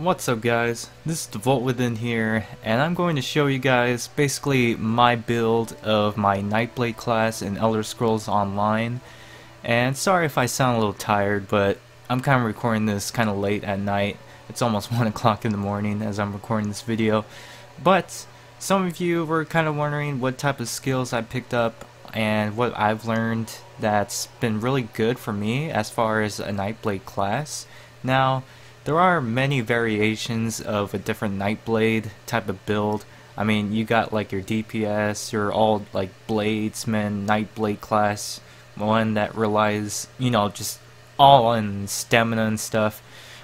What's up guys, this is the Vault Within here, and I'm going to show you guys basically my build of my Nightblade class in Elder Scrolls Online. And sorry if I sound a little tired, but I'm kind of recording this kind of late at night. It's almost 1 o'clock in the morning as I'm recording this video. But some of you were kind of wondering what type of skills I picked up and what I've learned that's been really good for me as far as a Nightblade class. Now, there are many variations of a different Nightblade type of build. I mean, you got like your DPS, your all like bladesman Nightblade class, one that relies, just all on stamina and stuff,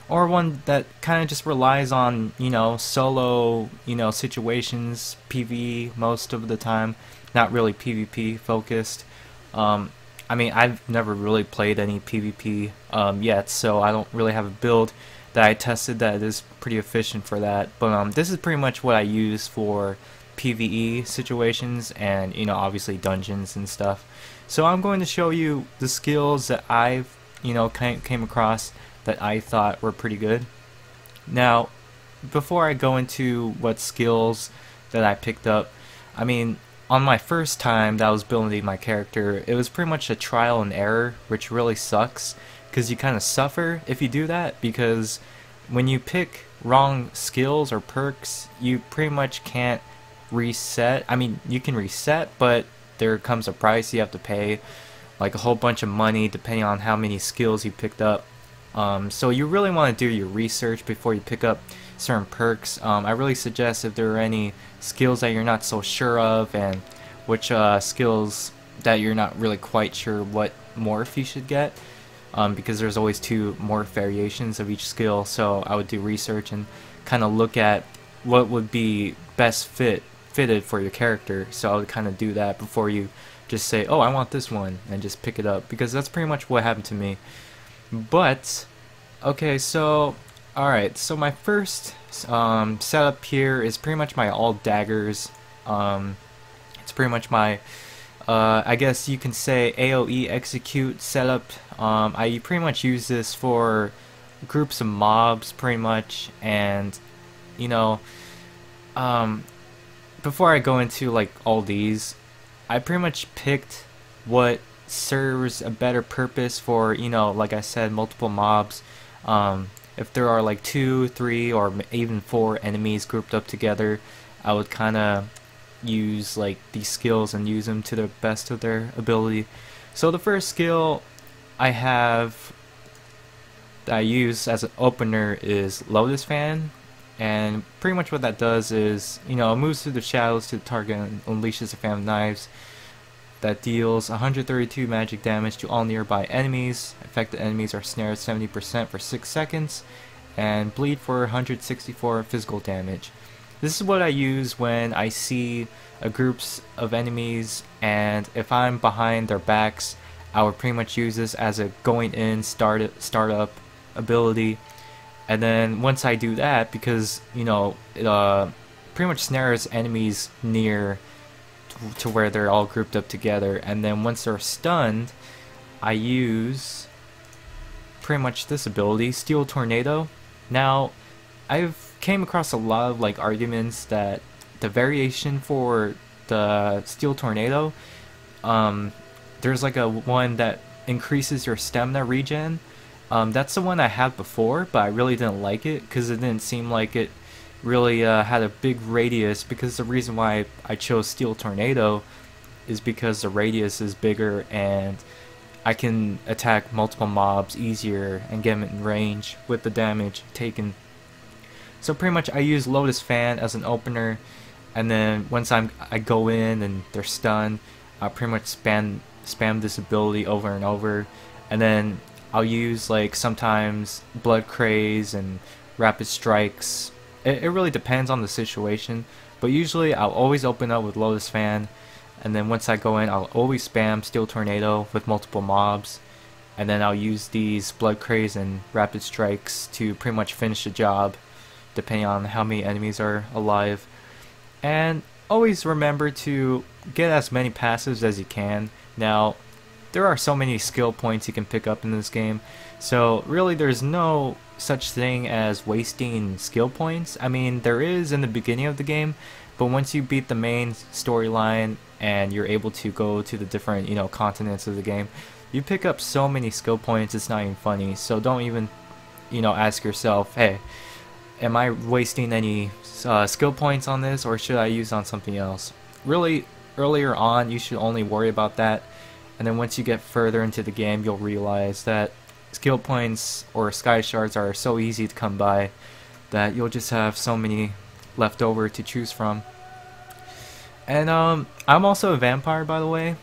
or one that kind of just relies on, solo, situations, PvE most of the time, not really PvP focused. I mean, I've never really played any PvP yet, so I don't really have a build that I tested that is pretty efficient for that. But this is pretty much what I use for PvE situations and, obviously dungeons and stuff. So I'm going to show you the skills that I've, came across that I thought were pretty good. Now, before I go into what skills that I picked up, I mean, on my first time that I was building my character, it was pretty much a trial and error, which really sucks, because you kind of suffer if you do that, because when you pick wrong skills or perks, you pretty much can't reset. I mean, you can reset, but there comes a price you have to pay, like a whole bunch of money depending on how many skills you picked up. So you really want to do your research before you pick up certain perks. I really suggest if there are any skills that you're not so sure of, and which skills that you're not really quite sure what morph you should get, because there's always two morph variations of each skill. So I would do research and kind of look at what would be best fitted for your character. So I would kind of do that before you just say, oh, I want this one, and just pick it up, because that's pretty much what happened to me. But okay, so alright, so my first setup here is pretty much my all daggers. It's pretty much my I guess you can say AoE execute setup. I pretty much use this for groups of mobs pretty much, and before I go into like all these, I pretty much picked what serves a better purpose for, like I said, multiple mobs. If there are like 2, 3, or even 4 enemies grouped up together, I would kind of use like these skills and use them to the best of their ability. So the first skill I have that I use as an opener is Lotus Fan, and pretty much what that does is, it moves through the shadows to the target and unleashes a fan of knives that deals 132 magic damage to all nearby enemies. Affected enemies are snared 70% for 6 seconds and bleed for 164 physical damage. This is what I use when I see groups of enemies, and if I'm behind their backs, I would pretty much use this as a going in startup ability. And then once I do that, because it pretty much snares enemies near to where they're all grouped up together, and then once they're stunned, I use pretty much this ability, Steel Tornado. Now, I've came across a lot of like arguments that the variation for the Steel Tornado, there's like a one that increases your stamina regen. That's the one I had before, but I really didn't like it because it didn't seem like it really had a big radius, because the reason why I chose Steel Tornado is because the radius is bigger and I can attack multiple mobs easier and get them in range with the damage taken. So pretty much I use Lotus Fan as an opener, and then once I go in and they're stunned, I'll pretty much spam this ability over and over, and then I'll use like sometimes Blood Craze and Rapid Strikes. It really depends on the situation, but usually I'll always open up with Lotus Fan, and then once I go in, I'll always spam Steel Tornado with multiple mobs, and then I'll use these Blood Craze and Rapid Strikes to pretty much finish the job, depending on how many enemies are alive. And always remember to get as many passives as you can. Now, there are so many skill points you can pick up in this game, so really there's no such thing as wasting skill points. I mean, there is in the beginning of the game, but once you beat the main storyline and you're able to go to the different, continents of the game, you pick up so many skill points, it's not even funny. So don't even, ask yourself, hey, am I wasting any skill points on this, or should I use on something else? Really, earlier on, you should only worry about that, and then once you get further into the game, you'll realize that skill points or sky shards are so easy to come by that you'll just have so many left over to choose from. And I'm also a vampire, by the way.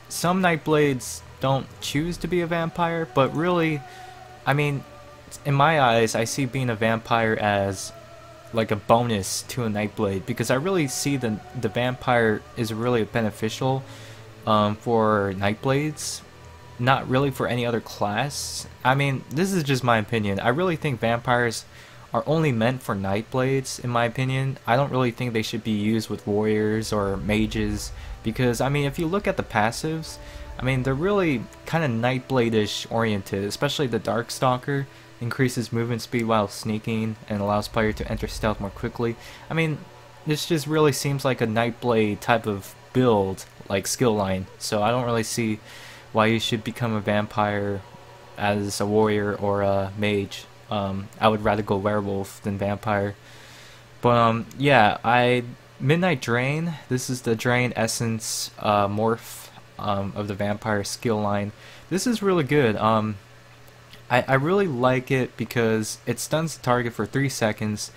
Some Nightblades don't choose to be a vampire, but really, I mean, in my eyes, I see being a vampire as like a bonus to a Nightblade, because I really see the vampire is really beneficial for Nightblades, not really for any other class. I mean, this is just my opinion. I really think vampires are only meant for Nightblades, in my opinion. I don't really think they should be used with warriors or mages, because I mean, if you look at the passives, I mean, they're really kind of Nightblade-ish oriented, especially the Darkstalker. Increases movement speed while sneaking and allows player to enter stealth more quickly. I mean, this just really seems like a Nightblade type of build, like skill line. So I don't really see why you should become a vampire as a warrior or a mage. I would rather go werewolf than vampire. But yeah, Midnight Drain. This is the Drain Essence morph of the vampire skill line. This is really good. I really like it because it stuns the target for 3 seconds,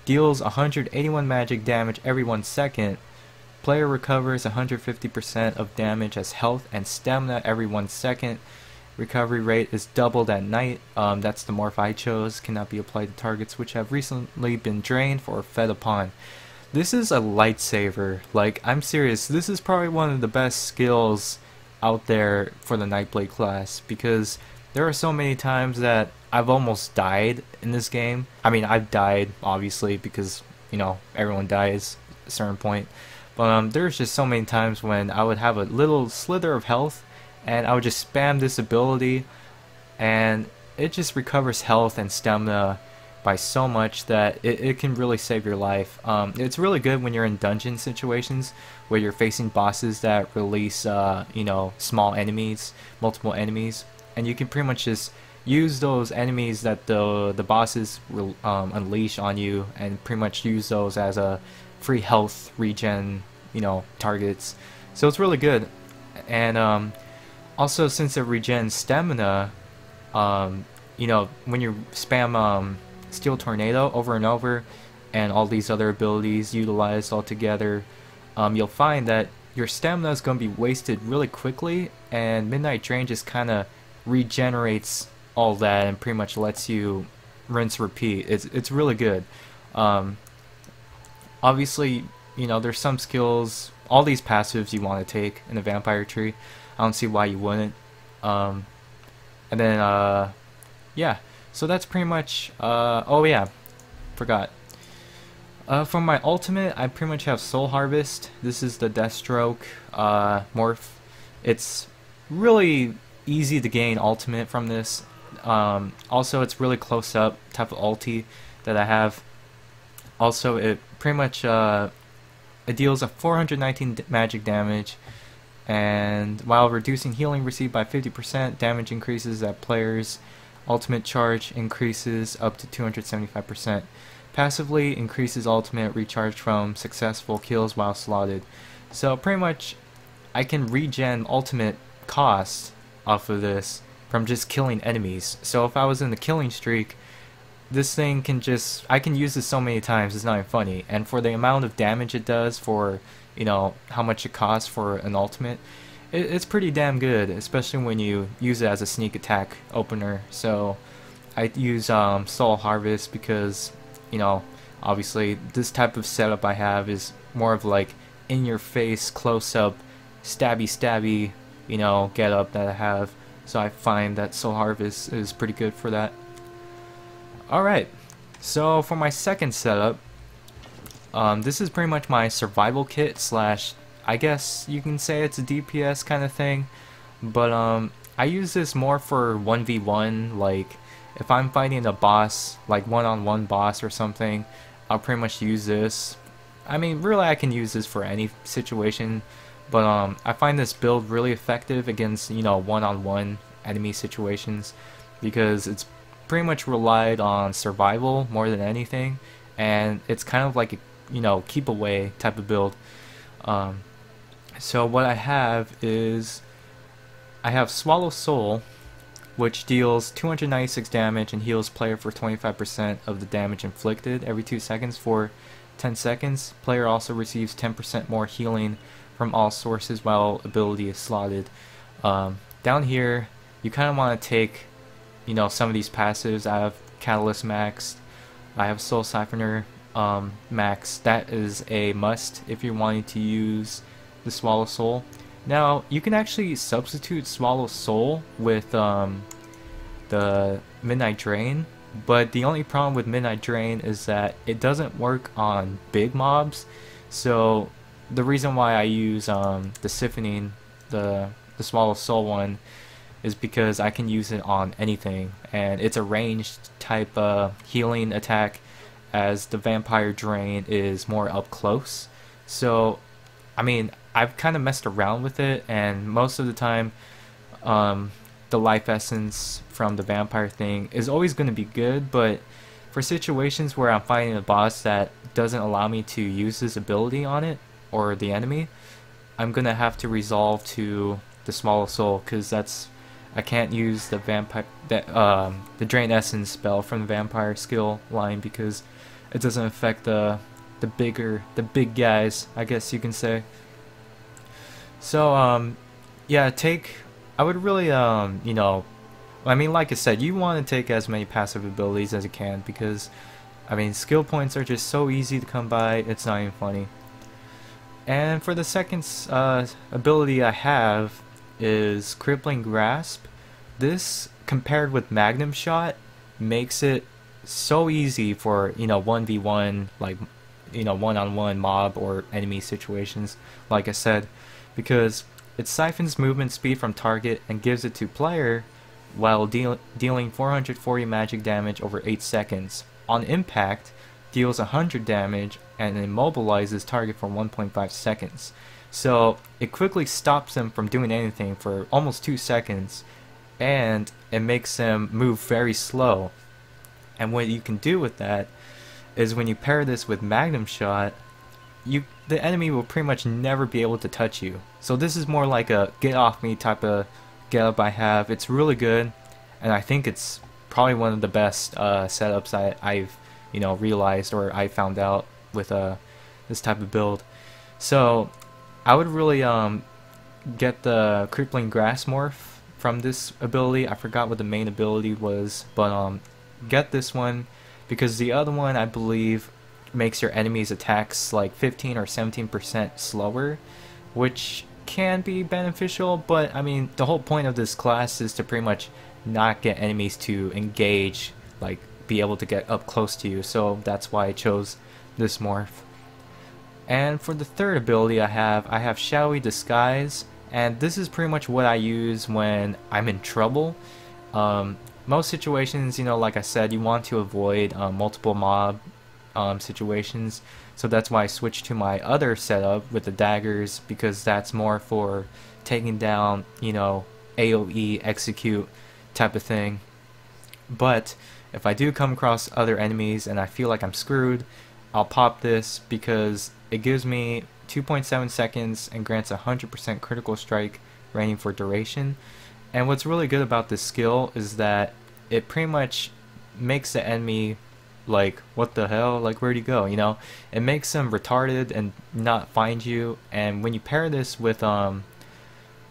deals 181 magic damage every 1 second, player recovers 150% of damage as health and stamina every 1 second, recovery rate is doubled at night. That's the morph I chose, cannot be applied to targets which have recently been drained or fed upon. This is a lightsaver, like, I'm serious, this is probably one of the best skills out there for the Nightblade class, because there are so many times that I've almost died in this game. I mean, I've died, obviously, because, everyone dies at a certain point. But there's just so many times when I would have a little slither of health, and I would just spam this ability, and it just recovers health and stamina by so much that it can really save your life. It's really good when you're in dungeon situations where you're facing bosses that release, small enemies, multiple enemies. And you can pretty much just use those enemies that the bosses will unleash on you, and pretty much use those as a free health regen, targets. So it's really good. And also, since it regens stamina, when you spam Steel Tornado over and over, and all these other abilities utilized all together, you'll find that your stamina is going to be wasted really quickly, and Midnight Drain just kind of regenerates all that and pretty much lets you rinse repeat. It's really good. Obviously, there's some skills, all these passives you want to take in the vampire tree. I don't see why you wouldn't. And then yeah, so that's pretty much oh yeah, forgot. For my ultimate, I pretty much have Soul Harvest. This is the Deathstroke morph. It's really easy to gain ultimate from this. Also, it's really close up type of ulti that I have. Also, it pretty much it deals a 419 magic damage, and while reducing healing received by 50%, damage increases at players. Ultimate charge increases up to 275%. Passively increases ultimate recharge from successful kills while slotted. So pretty much I can regen ultimate cost off of this from just killing enemies. So if I was in the killing streak, this thing can just, I can use this so many times, it's not even funny. And for the amount of damage it does, for how much it costs for an ultimate, it's pretty damn good, especially when you use it as a sneak attack opener. So I use Soul Harvest because obviously this type of setup I have is more of like in your face, close up, stabby get up that I have. So I find that Soul Harvest is pretty good for that. Alright, so for my second setup, this is pretty much my survival kit slash, I guess you can say it's a DPS kind of thing, but I use this more for 1v1, like if I'm fighting a boss, like one-on-one boss or something, I'll pretty much use this. I mean, really I can use this for any situation, but I find this build really effective against, you know, one-on-one enemy situations, because it's pretty much relied on survival more than anything, and it's kind of like a, you know, keep away type of build. So what I have is, I have Swallow Soul, which deals 296 damage and heals player for 25% of the damage inflicted every 2 seconds for 10 seconds. Player also receives 10% more healing from all sources while ability is slotted. Down here, you kind of want to take, you know, some of these passives. I have Catalyst maxed, I have Soul Siphoner max. That is a must if you're wanting to use the Swallow Soul. Now you can actually substitute Swallow Soul with the Midnight Drain, but the only problem with Midnight Drain is that it doesn't work on big mobs. So the reason why I use the Siphoning, the Swallow Soul one, is because I can use it on anything, and it's a ranged type healing attack, as the Vampire Drain is more up close. So I mean, I've kind of messed around with it, and most of the time the life essence from the vampire thing is always going to be good, but for situations where I'm fighting a boss that doesn't allow me to use this ability on it or the enemy, I'm going to have to resolve to the Swallow Soul, because I can't use the vampire the Drain Essence spell from the vampire skill line, because it doesn't affect the big guys, I guess you can say. So yeah, I would really you know, I mean, like I said, you want to take as many passive abilities as you can, because I mean, skill points are just so easy to come by, it's not even funny. And for the second ability I have is Crippling Grasp. This, compared with Magnum Shot, makes it so easy for, you know, 1v1, like, you know, one-on-one mob or enemy situations, like I said, because it siphons movement speed from target and gives it to player while dealing 440 magic damage over 8 seconds. On impact, deals 100 damage and immobilizes target for 1.5 seconds. So it quickly stops them from doing anything for almost 2 seconds, and it makes them move very slow. And what you can do with that is, when you pair this with Magnum Shot, the enemy will pretty much never be able to touch you. So this is more like a get off me type of getup I have. It's really good, and I think it's probably one of the best setups I've you know, realized, or I found out with this type of build. So I would really get the Crippling Grass morph from this ability. I forgot what the main ability was, but get this one, because the other one, I believe, makes your enemy's attacks like 15 or 17% slower, which can be beneficial, but I mean, the whole point of this class is to pretty much not get enemies to engage, like be able to get up close to you, so that's why I chose this morph. And for the third ability I have Shadowy Disguise, and this is pretty much what I use when I'm in trouble. Most situations, you know, like I said, you want to avoid multiple mob situations, so that's why I switched to my other setup with the daggers, because that's more for taking down, you know, AoE execute type of thing. But if I do come across other enemies and I feel like I'm screwed, I'll pop this, because it gives me 2.7 seconds and grants 100% critical strike rating for duration. And what's really good about this skill is that it pretty much makes the enemy like, what the hell, like, where'd he go, you know? It makes them retarded and not find you. And when you pair this with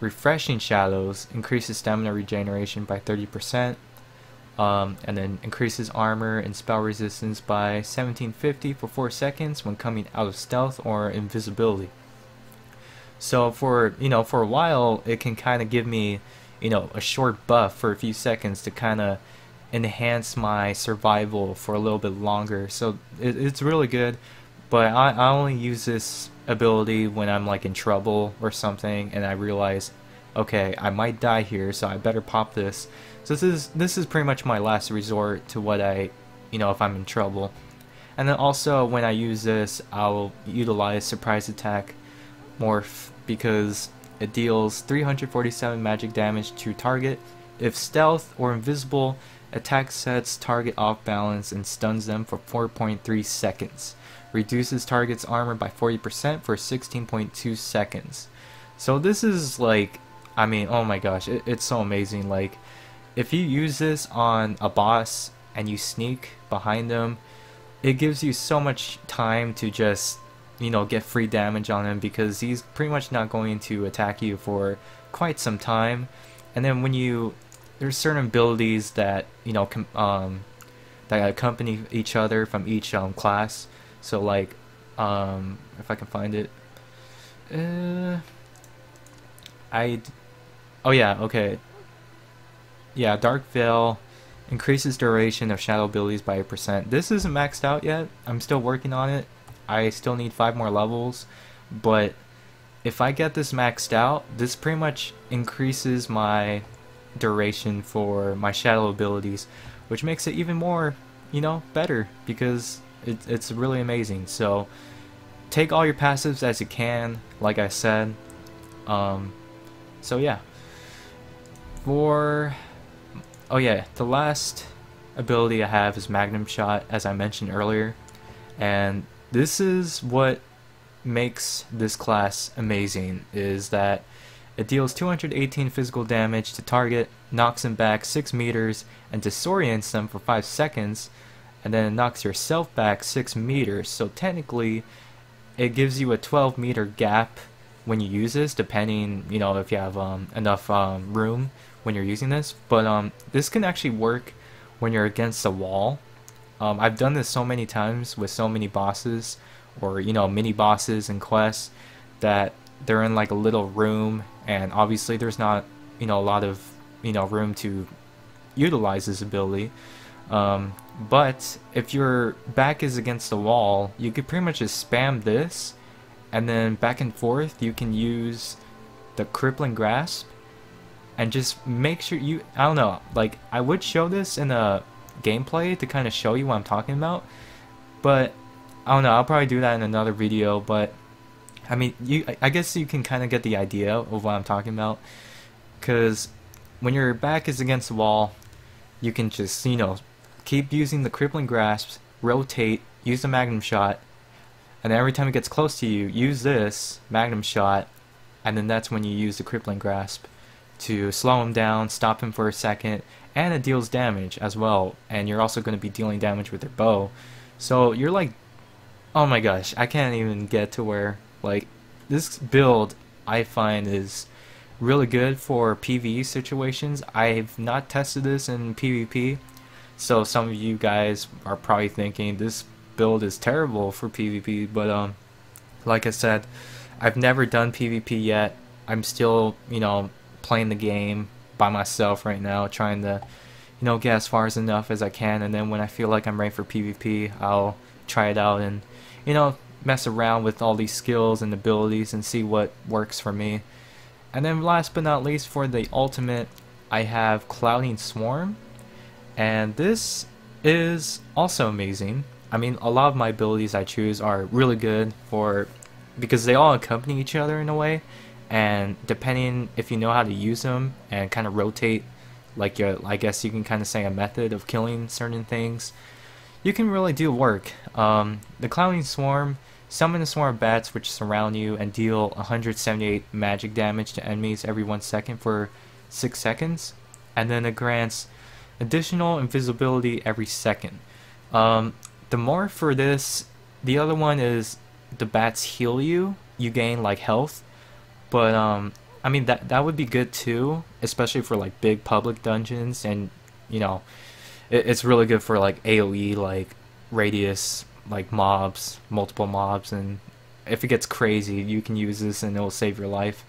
Refreshing Shadows, increases stamina regeneration by 30%, and then increases armor and spell resistance by 1750 for 4 seconds when coming out of stealth or invisibility. So for, you know, for a while, it can kind of give me, you know, a short buff for a few seconds to kind of enhance my survival for a little bit longer. So it's really good, but I only use this ability when I'm like in trouble or something, and I realize, okay, I might die here, so I better pop this. So this is pretty much my last resort to what I, if I'm in trouble. And then also when I use this, I'll utilize surprise attack morph because it deals 347 magic damage to target. If stealth or invisible, attack sets target off balance and stuns them for 4.3 seconds. Reduces target's armor by 40% for 16.2 seconds. So this is like, I mean, oh my gosh, it's so amazing. Like, if you use this on a boss and you sneak behind them, it gives you so much time to just, get free damage on him because he's pretty much not going to attack you for quite some time. And then when there's certain abilities that, that accompany each other from each class. So like, if I can find it, oh yeah, okay, yeah, Dark Veil increases duration of shadow abilities by 8%. This isn't maxed out yet. I'm still working on it. I still need 5 more levels, but if I get this maxed out, this pretty much increases my duration for my shadow abilities, which makes it even more, better because it's really amazing. So take all your passives as you can, like I said. So yeah, oh yeah, the last ability I have is Magnum Shot, as I mentioned earlier, and this is what makes this class amazing, is that it deals 218 physical damage to target, knocks them back 6 meters, and disorients them for 5 seconds, and then it knocks yourself back 6 meters. So technically, it gives you a 12-meter gap when you use this, depending, if you have enough room when you're using this. But this can actually work when you're against a wall. I've done this so many times with so many bosses, or mini bosses and quests, that they're in like a little room, and obviously there's not a lot of room to utilize this ability. But if your back is against the wall, you could pretty much just spam this, and then back and forth you can use the crippling grasp, and just make sure I don't know, like, I would show this in a gameplay to kind of show you what I'm talking about, but I don't know, I'll probably do that in another video. But I mean, I guess you can kind of get the idea of what I'm talking about, because when your back is against the wall, you can just, keep using the crippling grasps, rotate, use the Magnum Shot, and then every time it gets close to you, use this Magnum Shot, and then that's when you use the crippling grasp to slow him down, stop him for a second, and it deals damage as well, and you're also going to be dealing damage with your bow. So you're like, oh my gosh, I can't even get to where, like, this build I find is really good for PvE situations. I've not tested this in PvP, so some of you guys are probably thinking this build is terrible for PvP, but like I said, I've never done PvP yet. I'm still, playing the game by myself right now, trying to, get as far as I can, and then when I feel like I'm ready for PvP, I'll try it out and, mess around with all these skills and abilities and see what works for me. And then last but not least, for the ultimate, I have Claudine Swarm, and this is also amazing. I mean, a lot of my abilities I choose are really good because they all accompany each other in a way, and depending if you know how to use them and kind of rotate, like I guess you can kind of say a method of killing certain things, you can really do work. The Claudine Swarm, summon a swarm of bats which surround you and deal 178 magic damage to enemies every 1 second for 6 seconds, and then it grants additional invisibility every second. The more for this, the other one is the bats heal you. You gain like health, but I mean that would be good too, especially for like big public dungeons, and it's really good for like AoE, like radius, like mobs, multiple mobs, and if it gets crazy, you can use this and it will save your life.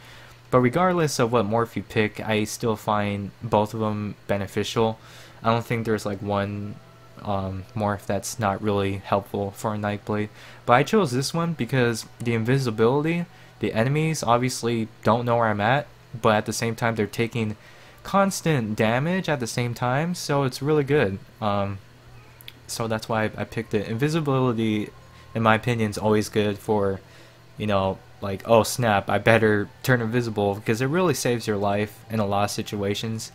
But regardless of what morph you pick, I still find both of them beneficial. I don't think there's like one morph that's not really helpful for a Nightblade, but I chose this one because the invisibility, the enemies obviously don't know where I'm at, but at the same time they're taking constant damage at the same time, so it's really good. So that's why I picked it. Invisibility, in my opinion, is always good for, you know, like, oh snap, I better turn invisible, because it really saves your life in a lot of situations.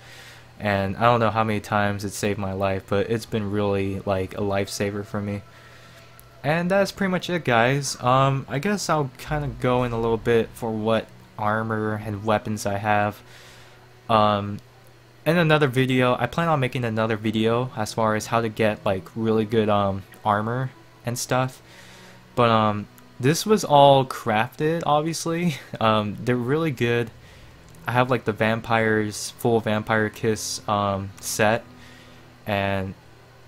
And I don't know how many times it saved my life, but it's been really like a lifesaver for me. And that's pretty much it, guys. I guess I'll kind of go in a little bit for what armor and weapons I have. In another video, I plan on making another video as far as how to get like really good armor and stuff. But this was all crafted, obviously. They're really good. I have like the vampires full vampire kiss set, and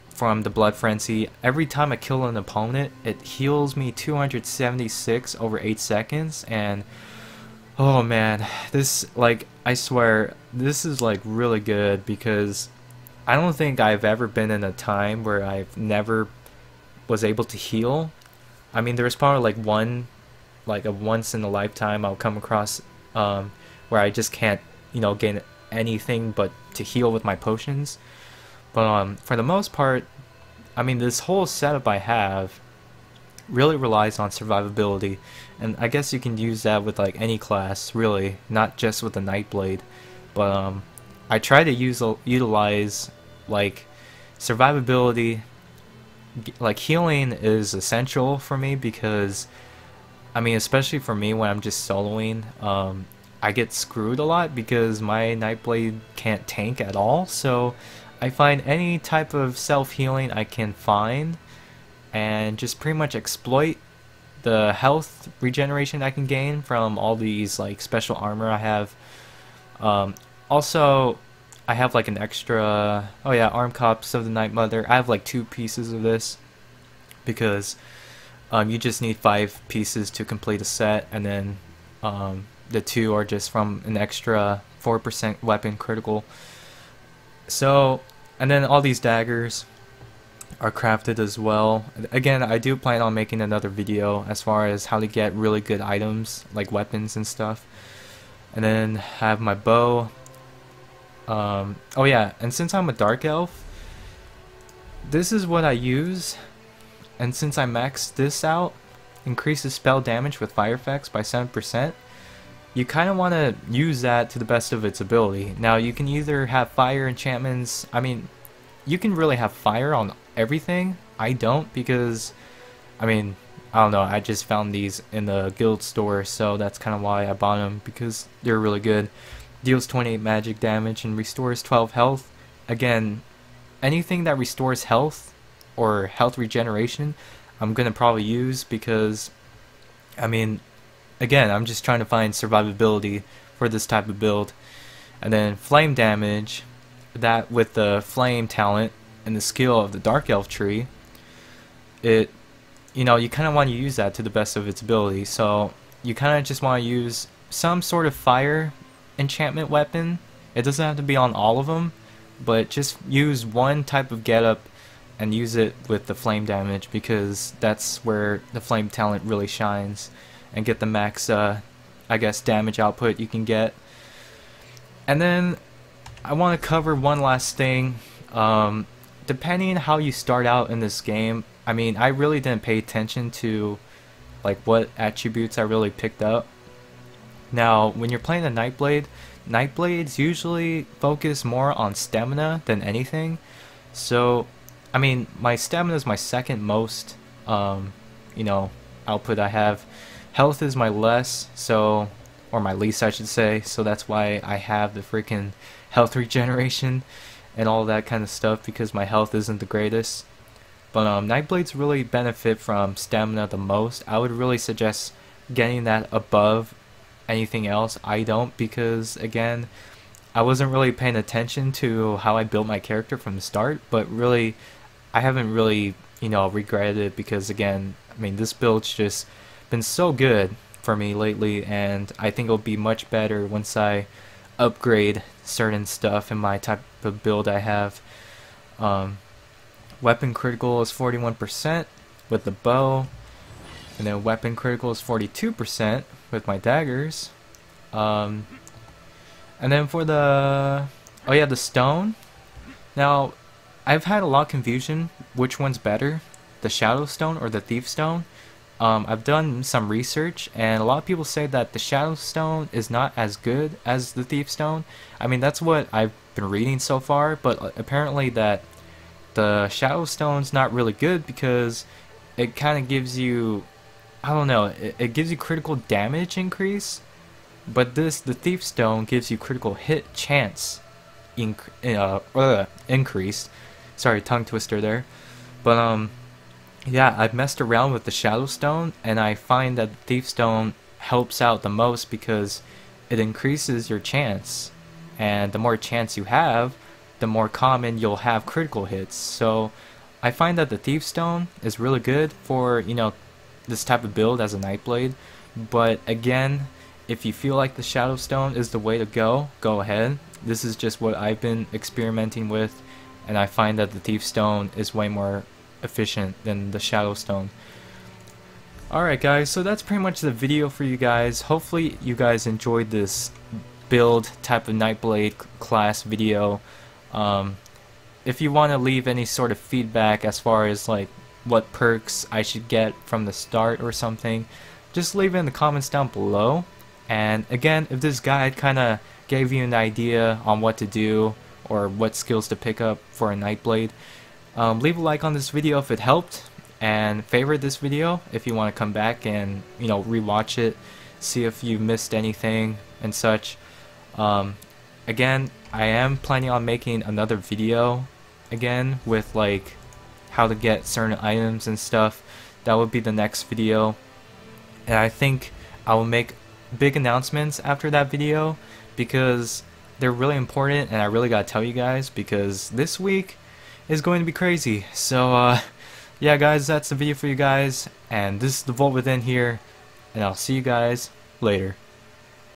from the blood frenzy, every time I kill an opponent, it heals me 276 over 8 seconds. And oh man, this, like, I swear, this is like really good, because I don't think I've ever been in a time where I've never was able to heal. I mean, there's probably like a once in a lifetime I'll come across where I just can't, you know, gain anything but to heal with my potions. But for the most part, I mean, this whole setup I have really relies on survivability, and I guess you can use that with like any class, really, not just with the Nightblade. But I try to utilize like survivability. Like, healing is essential for me, because I mean, especially for me when I'm just soloing, I get screwed a lot because my Nightblade can't tank at all. So I find any type of self-healing I can find and just pretty much exploit the health regeneration I can gain from all these like special armor I have. Also, I have like an extra, oh yeah, arm cops of the Night Mother. I have like 2 pieces of this, because you just need 5 pieces to complete a set, and then the 2 are just from an extra 4% weapon critical. So, and then all these daggers are crafted as well. Again, I do plan on making another video as far as how to get really good items like weapons and stuff. And then have my bow. Oh yeah, and since I'm a dark elf, this is what I use. And since I maxed this out, increases spell damage with fire effects by 7%. You kind of want to use that to the best of its ability. Now, you can either have fire enchantments. I mean, you can really have fire on everything. I don't, because, I mean, I don't know, I just found these in the guild store, so that's kind of why I bought them, because they're really good. Deals 28 magic damage and restores 12 health. Again, anything that restores health or health regeneration, I'm gonna probably use, because, I mean, again, I'm just trying to find survivability for this type of build. And then flame damage, that with the flame talent and the skill of the dark elf tree, it, you know, you kind of want to use that to the best of its ability. So you kind of just want to use some sort of fire enchantment weapon. It doesn't have to be on all of them, but just use one type of getup and use it with the flame damage, because that's where the flame talent really shines, and get the max I guess damage output you can get. And then I want to cover one last thing. Depending on how you start out in this game, I mean, I really didn't pay attention to like what attributes I really picked up. Now, when you're playing the Nightblades usually focus more on stamina than anything. So, I mean, my stamina is my second most, you know, output I have. Health is my less, so, or my least I should say, so that's why I have the freaking health regeneration and all that kind of stuff, because my health isn't the greatest. But Nightblades really benefit from stamina the most. I would really suggest getting that above anything else. I don't, because again, I wasn't really paying attention to how I built my character from the start, but really I haven't really, you know, regretted it, because again, I mean, this build's just been so good for me lately, and I think it'll be much better once I upgrade certain stuff in my type of build I have. Weapon critical is 41% with the bow, and then weapon critical is 42% with my daggers. And then for the Oh yeah, the stone. Now, I've had a lot of confusion which one's better, the Shadow Stone or the Thief Stone. I've done some research, and a lot of people say that the Shadow Stone is not as good as the Thief Stone. I mean, that's what I've been reading so far, but apparently that the Shadow Stone's not really good because it kind of gives you, I don't know, it gives you critical damage increase, but the Thief Stone gives you critical hit chance increase. Sorry, tongue twister there. But yeah, I've messed around with the Shadow Stone, and I find that the Thief Stone helps out the most because it increases your chance, and the more chance you have, the more common you'll have critical hits. So I find that the Thief Stone is really good for, you know, this type of build as a Nightblade. But again, if you feel like the Shadow Stone is the way to go, go ahead. This is just what I've been experimenting with, and I find that the Thief Stone is way more efficient than the Shadow Stone. Alright guys, so that's pretty much the video for you guys. Hopefully you guys enjoyed this build type of Nightblade class video. If you want to leave any sort of feedback as far as like what perks I should get from the start or something, just leave it in the comments down below. And again, if this guide kind of gave you an idea on what to do or what skills to pick up for a Nightblade, leave a like on this video if it helped, and favorite this video if you want to come back and, you know, rewatch it, see if you missed anything and such. Again, I am planning on making another video again with like how to get certain items and stuff. That would be the next video, and I think I will make big announcements after that video because they're really important, and I really gotta tell you guys because this week is going to be crazy. So yeah guys, that's the video for you guys, and this is the Vault Within here, and I'll see you guys later.